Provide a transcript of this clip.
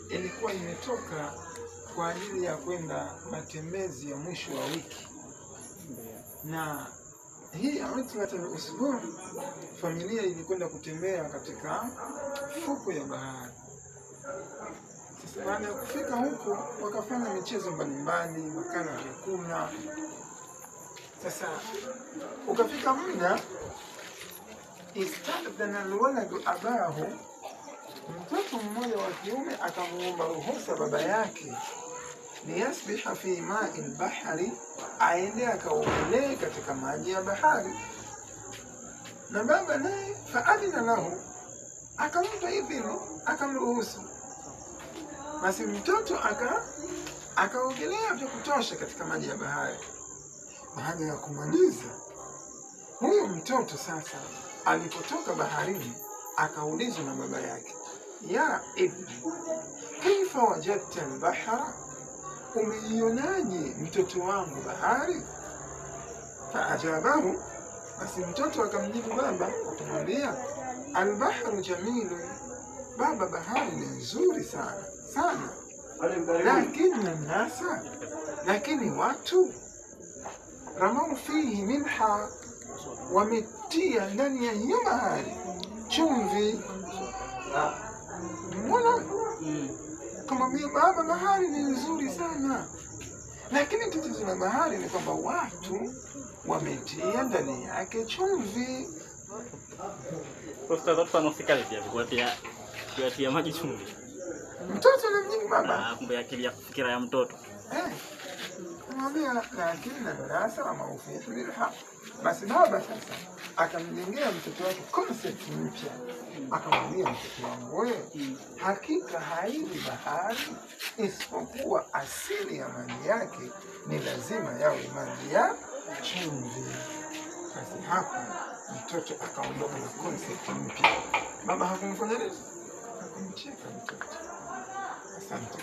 ilikuwa imetoka kwa ajili ya kwenda matembezi ya mwisho wa wiki, na hii Utlatul Usbu, familia ilikwenda kutembea katika fuko ya bahari. Sasa baada ya kufika huko, wakafanya michezo mbalimbali, wakala vyakula. Sasa ukafika muda, istadhana alwaladu abahu, mtoto mmoja wa kiume akamuomba ruhusa baba yake, liyasbiha fi ma'i al-bahri, aende akaogelee katika maji ya bahari. Na baba naye faadhina lahu, akampa idhini, akamruhusu. Basi mtoto akaogelea vya kutosha katika maji ya bahari. Baada ya kumaliza, huyo mtoto sasa alipotoka baharini akaulizwa na baba yake, ya ibni, kaifa wajadta al-bahra, umeionaje mtoto wangu bahari? Faajabahu, basi mtoto akamjibu baba akamwambia, al-bahru jamilun, baba bahari ni nzuri sana sana, lakini watu ramau fihi milha, wametia ndani ya hiyo bahari chumvi. Mbona kumwambia baba bahari ni nzuri sana, lakini tatizo la bahari ni kwamba watu wametia ndani yake chumvi. Ustaz, watu wanafikiri kuatia maji chumvi. Mtoto anamjibu baba, kumbe akili ya fikira ya mtoto. Kumwambia lakini darasa wa maufihi bilha. Basi baba sasa akamjengea mtoto wake concept mpya, akamwambia, mtoto wangu wewe, hakika haili bahari isipokuwa asili ya maji yake ni lazima yawe maji ya chumvi. Basi hapa mtoto akaondoka na concept mpya. Baba hakumfanya nini? Hakumcheka mtoto. Asante.